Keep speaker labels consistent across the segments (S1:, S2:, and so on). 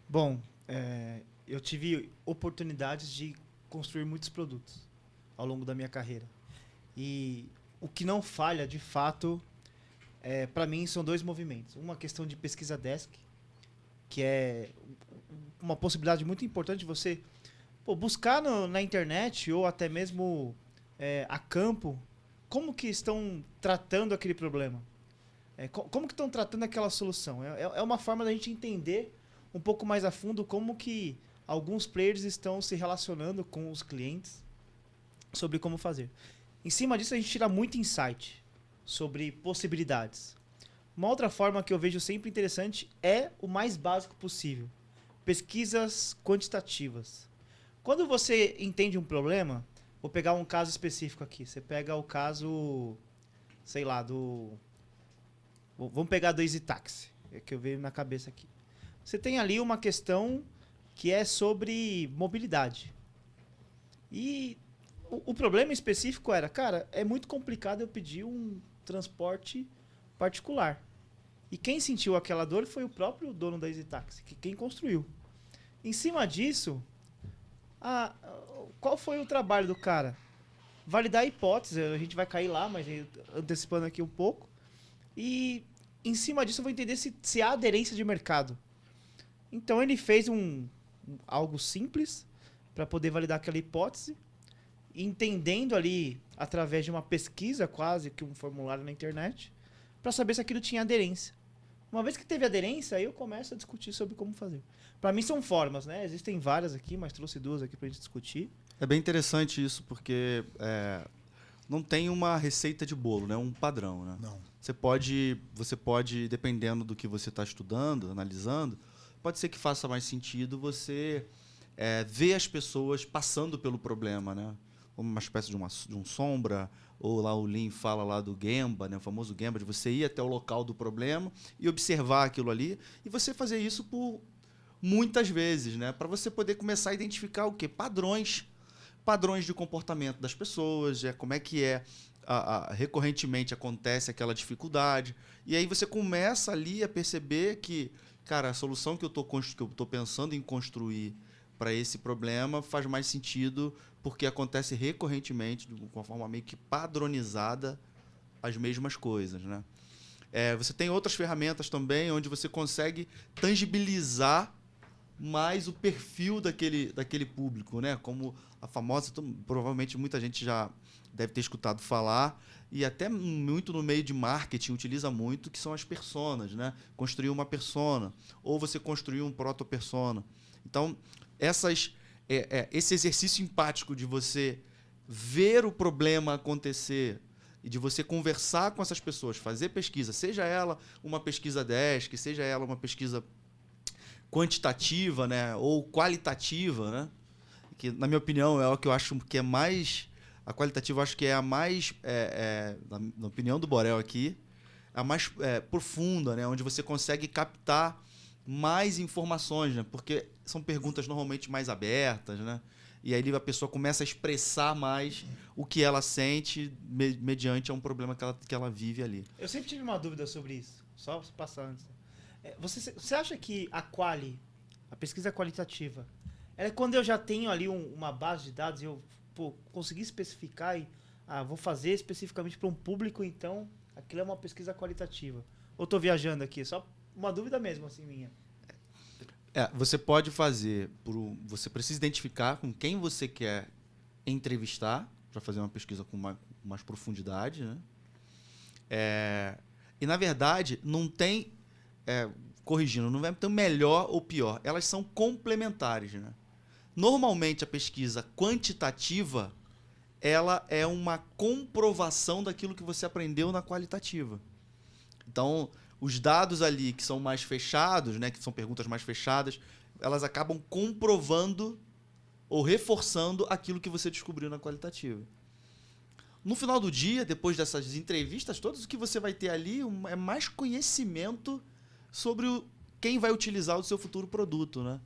S1: Bom, eu tive oportunidades de construir muitos produtos ao longo da minha carreira. E o que não falha, de fato, para mim, são dois movimentos. Uma questão de pesquisa desk, que é uma possibilidade muito importante de você buscar na internet ou até mesmo a campo como que estão tratando aquele problema. Como que estão tratando aquela solução. É uma forma da gente entender um pouco mais a fundo como que alguns players estão se relacionando com os clientes sobre como fazer. Em cima disso, a gente tira muito insight sobre possibilidades. Uma outra forma que eu vejo sempre interessante é o mais básico possível. Pesquisas quantitativas. Quando você entende um problema, vou pegar um caso específico aqui. Você pega o caso, sei lá, vamos pegar do Easy Taxi, que eu vejo na cabeça aqui. Você tem ali uma questão que é sobre mobilidade. E o problema específico era, cara, é muito complicado eu pedir um transporte particular. E quem sentiu aquela dor foi o próprio dono da Easy Taxi, quem construiu. Em cima disso, qual foi o trabalho do cara? Validar a hipótese, a gente vai cair lá, mas antecipando aqui um pouco. E em cima disso eu vou entender se há aderência de mercado. Então ele fez algo simples para poder validar aquela hipótese, entendendo ali, através de uma pesquisa quase, que um formulário na internet, para saber se aquilo tinha aderência. Uma vez que teve aderência, aí eu começo a discutir sobre como fazer. Para mim são formas, né? Existem várias aqui, mas trouxe duas aqui para a gente discutir.
S2: É bem interessante isso, porque não tem uma receita de bolo, né? Um padrão, né?
S3: Não.
S2: Você pode, dependendo do que você está estudando, analisando, pode ser que faça mais sentido você ver as pessoas passando pelo problema, né? Uma espécie de um sombra, ou lá o Lean fala lá do Gemba, né? O famoso Gemba, de você ir até o local do problema e observar aquilo ali, e você fazer isso por muitas vezes, né? Para você poder começar a identificar o quê? Padrões de comportamento das pessoas, como é que recorrentemente acontece aquela dificuldade. E aí você começa ali a perceber que, cara, a solução que eu tô pensando em construir para esse problema faz mais sentido porque acontece recorrentemente, de uma forma meio que padronizada, as mesmas coisas, né? Você tem outras ferramentas também onde você consegue tangibilizar mais o perfil daquele público, né? Como a famosa, provavelmente muita gente já deve ter escutado falar, e até muito no meio de marketing utiliza muito, que são as personas, né? Construir uma persona, ou você construir um proto-persona. Então, esse exercício empático de você ver o problema acontecer e de você conversar com essas pessoas, fazer pesquisa, seja ela uma pesquisa desk, seja ela uma pesquisa quantitativa, né, ou qualitativa, né, que na minha opinião é o que eu acho que é mais, a qualitativa eu acho que é a mais, na opinião do Borel aqui, a mais profunda, né, onde você consegue captar mais informações, né, porque são perguntas normalmente mais abertas, né, e aí a pessoa começa a expressar mais o que ela sente mediante a um problema que ela vive ali.
S1: Eu sempre tive uma dúvida sobre isso, só passar antes. Você acha que a pesquisa qualitativa, ela é quando eu já tenho ali uma base de dados e eu consegui especificar e vou fazer especificamente para um público, então aquilo é uma pesquisa qualitativa? Ou estou viajando aqui? Só uma dúvida mesmo, assim, minha.
S2: Você pode fazer, você precisa identificar com quem você quer entrevistar para fazer uma pesquisa com mais profundidade, né? E, na verdade, não tem... corrigindo, não vai ter melhor ou pior. Elas são complementares, né? Normalmente, a pesquisa quantitativa ela é uma comprovação daquilo que você aprendeu na qualitativa. Então, os dados ali que são mais fechados, né, que são perguntas mais fechadas, elas acabam comprovando ou reforçando aquilo que você descobriu na qualitativa. No final do dia, depois dessas entrevistas todas, o que você vai ter ali é mais conhecimento sobre quem vai utilizar o seu futuro produto, né?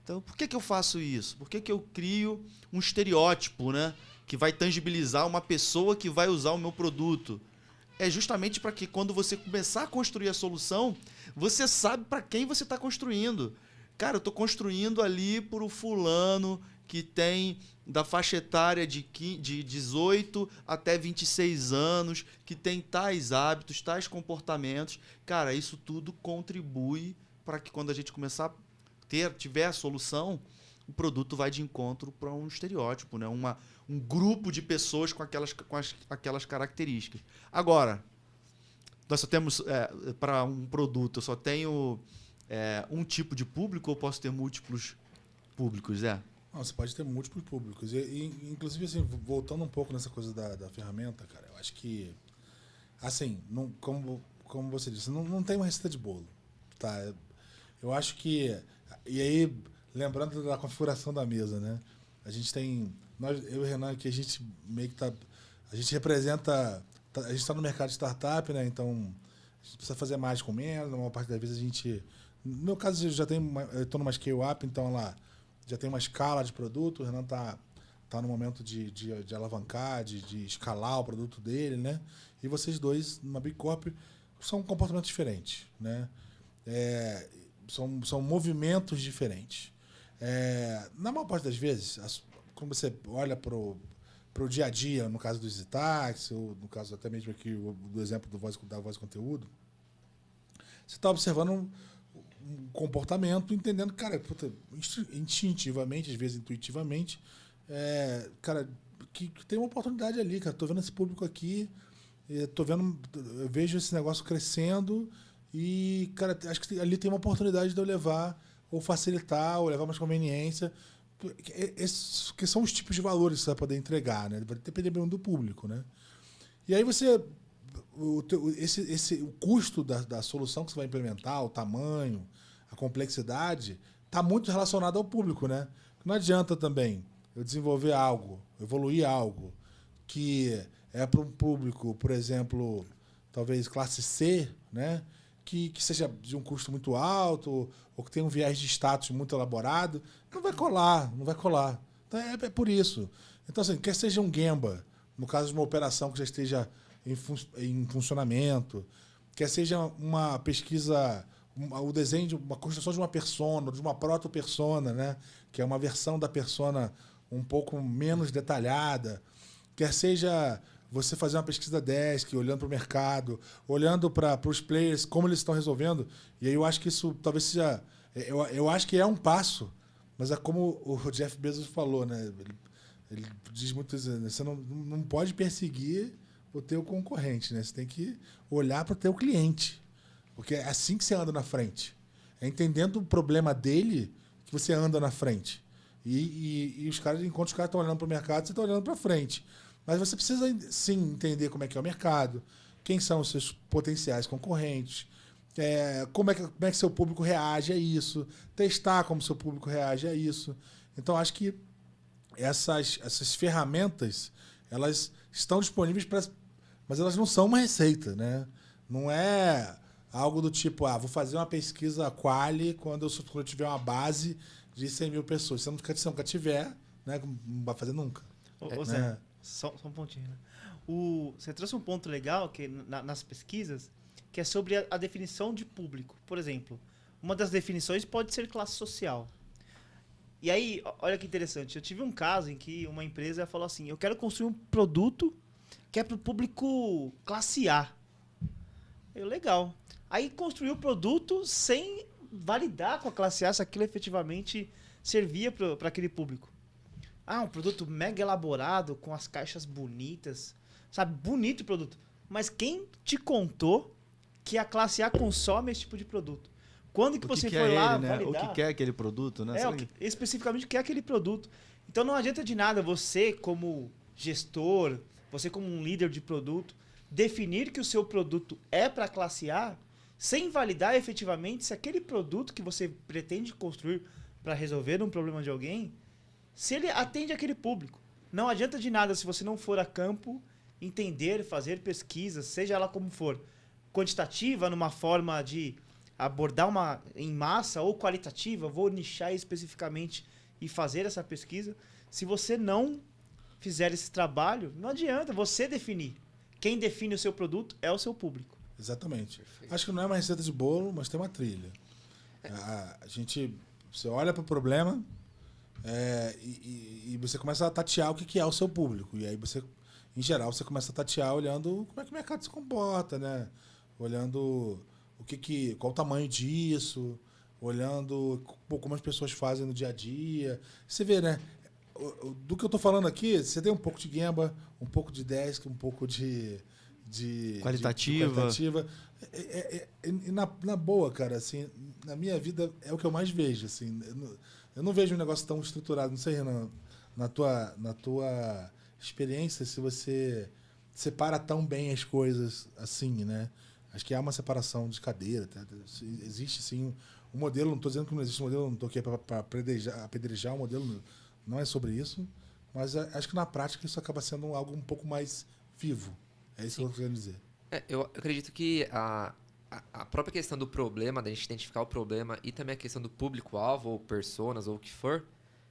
S2: Então, por que eu faço isso? Por que eu crio um estereótipo, né, que vai tangibilizar uma pessoa que vai usar o meu produto? É justamente para que quando você começar a construir a solução, você sabe para quem você está construindo. Cara, eu tô construindo ali por o fulano que tem da faixa etária de 18 até 26 anos, que tem tais hábitos, tais comportamentos. Cara, isso tudo contribui para que quando a gente começar a tiver a solução, o produto vai de encontro para um estereótipo, né? Um grupo de pessoas com aquelas características. Agora, nós só temos, para um produto, eu só tenho um tipo de público ou posso ter múltiplos públicos,
S3: Não, você pode ter múltiplos públicos. Inclusive, assim, voltando um pouco nessa coisa da ferramenta, cara, eu acho que, assim, como você disse, não tem uma receita de bolo, tá? Eu acho que... E aí, lembrando da configuração da mesa, né? A gente tem... eu e o Renan aqui, a gente meio que tá... A gente representa... A gente está no mercado de startup, né? Então, a gente precisa fazer mais com menos. Na maior parte das vezes a gente... No meu caso, eu estou numa scale-up, então lá já tem uma escala de produto. O Renan tá no momento de alavancar, de escalar o produto dele, né? E vocês dois, numa Big Corp, são comportamentos diferentes, né? São movimentos diferentes. Na maior parte das vezes, quando você olha para o dia a dia, no caso do EasyTax, ou no caso até mesmo aqui do exemplo da Voz Conteúdo, você está observando um comportamento, entendendo, cara, instintivamente, às vezes intuitivamente, cara, que tem uma oportunidade ali, cara. Tô vendo esse público aqui, eu vejo esse negócio crescendo e, cara, acho que ali tem uma oportunidade de eu levar, ou facilitar, ou levar mais conveniência. Esses que são os tipos de valores que você vai poder entregar, né? Vai depender bem do público, né? E aí o custo da solução que você vai implementar, o tamanho, a complexidade, está muito relacionado ao público, né? Não adianta também eu desenvolver algo, evoluir algo que é para um público, por exemplo, talvez classe C, né? Que seja de um custo muito alto ou que tenha um viés de status muito elaborado, não vai colar. Então é por isso. Então, assim, quer seja um Gemba, no caso de uma operação que já esteja em funcionamento, quer seja uma pesquisa, o desenho de uma construção de uma persona, de uma proto-persona, né? Que é uma versão da persona um pouco menos detalhada, quer seja você fazer uma pesquisa desk, olhando para o mercado, olhando para os players, como eles estão resolvendo. E aí eu acho que isso talvez seja... Eu acho que é um passo, mas é como o Jeff Bezos falou, né? Ele diz muito isso, né? Você não pode perseguir o teu concorrente, né? Você tem que olhar para o teu cliente. Porque é assim que você anda na frente. É entendendo o problema dele que você anda na frente. E os caras, enquanto os caras estão olhando para o mercado, você está olhando para frente. Mas você precisa, sim, entender como é que é o mercado, quem são os seus potenciais concorrentes, como é que seu público reage a isso, testar como seu público reage a isso. Então, acho que essas ferramentas, elas estão disponíveis, mas elas não são uma receita, né? Não é algo do tipo, vou fazer uma pesquisa quali quando eu tiver uma base de 100 mil pessoas. Se você nunca tiver, né, não vai fazer nunca.
S1: Ô, Zé, só um pontinho, né? Você trouxe um ponto legal que nas pesquisas, que é sobre a definição de público. Por exemplo, uma das definições pode ser classe social. E aí, olha que interessante, eu tive um caso em que uma empresa falou assim, eu quero construir um produto que é para o público classe A. Legal. Aí construiu o produto sem validar com a classe A se aquilo efetivamente servia para aquele público. Um produto mega elaborado, com as caixas bonitas. Sabe, bonito o produto. Mas quem te contou que a classe A consome esse tipo de produto? Quando que você foi lá validar?
S2: O que quer aquele produto, né?
S1: Especificamente o que é aquele produto. Então não adianta de nada você, como gestor, você como um líder de produto, definir que o seu produto é para a classe A, sem validar efetivamente se aquele produto que você pretende construir para resolver um problema de alguém, se ele atende aquele público. Não adianta de nada se você não for a campo, entender, fazer pesquisas, seja ela como for, quantitativa, numa forma de abordar uma em massa, ou qualitativa, vou nichar especificamente e fazer essa pesquisa. Se você não fizer esse trabalho, não adianta você definir. Quem define o seu produto é o seu público.
S3: Exatamente. Perfeito. Acho que não é uma receita de bolo, mas tem uma trilha. A gente Você olha para o problema e você começa a tatear o que é o seu público. E aí você, em geral, você começa a tatear olhando como é que o mercado se comporta, né? Olhando qual o tamanho disso, olhando como as pessoas fazem no dia a dia. Você vê, né? Do que eu tô falando aqui, você tem um pouco de Gemba, um pouco de Desk, um pouco de
S2: qualitativa.
S3: E na boa, cara, assim, na minha vida é o que eu mais vejo, assim. Eu não vejo um negócio tão estruturado. Não sei, Renan, na tua experiência, se você separa tão bem as coisas assim, né? Acho que há uma separação de cadeira. Tá? Existe, sim, um modelo. Não estou dizendo que não existe um modelo, não estou aqui para apedrejar o modelo. Não é sobre isso. Mas acho que na prática isso acaba sendo algo um pouco mais vivo. É isso que eu estou querendo dizer.
S4: Eu acredito que a própria questão do problema, da gente identificar o problema e também a questão do público-alvo, ou personas, ou o que for,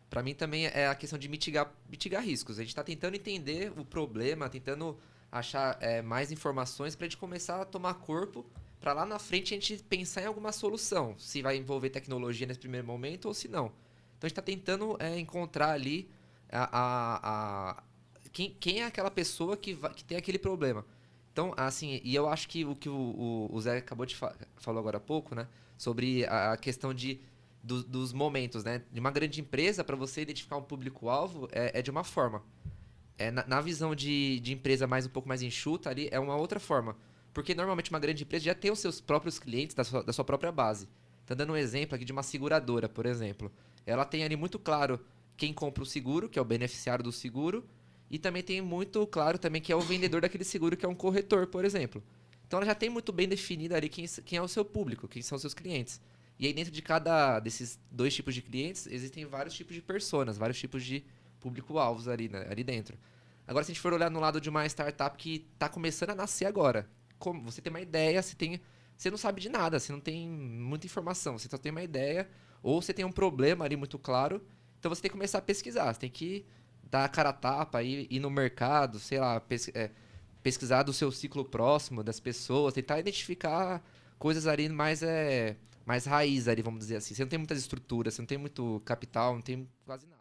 S4: para mim também é a questão de mitigar riscos. A gente está tentando entender o problema, tentando achar mais informações para a gente começar a tomar corpo, para lá na frente a gente pensar em alguma solução, se vai envolver tecnologia nesse primeiro momento ou se não. Então a gente está tentando encontrar ali quem é aquela pessoa que tem aquele problema. Então, assim, e eu acho que o que o Zé acabou de falou agora há pouco, né? Sobre a questão dos momentos, né? De uma grande empresa, para você identificar um público-alvo, é de uma forma. Na visão de empresa um pouco mais enxuta ali, é uma outra forma. Porque normalmente uma grande empresa já tem os seus próprios clientes da sua própria base. Tá dando um exemplo aqui de uma seguradora, por exemplo. Ela tem ali muito claro quem compra o seguro, que é o beneficiário do seguro, e também tem muito claro também que é o vendedor daquele seguro, que é um corretor, por exemplo. Então ela já tem muito bem definido ali quem é o seu público, quem são os seus clientes. E aí dentro de cada desses dois tipos de clientes, existem vários tipos de personas, vários tipos de público-alvos ali, né, ali dentro. Agora, se a gente for olhar no lado de uma startup que está começando a nascer agora, como você tem uma ideia, você não sabe de nada, você não tem muita informação, você só tem uma ideia, ou você tem um problema ali muito claro, então você tem que começar a pesquisar, você tem que dar a cara a tapa, ir no mercado, sei lá, pesquisar do seu ciclo próximo, das pessoas, tentar identificar coisas ali mais raiz ali, vamos dizer assim. Você não tem muitas estruturas, você não tem muito capital, não tem quase nada.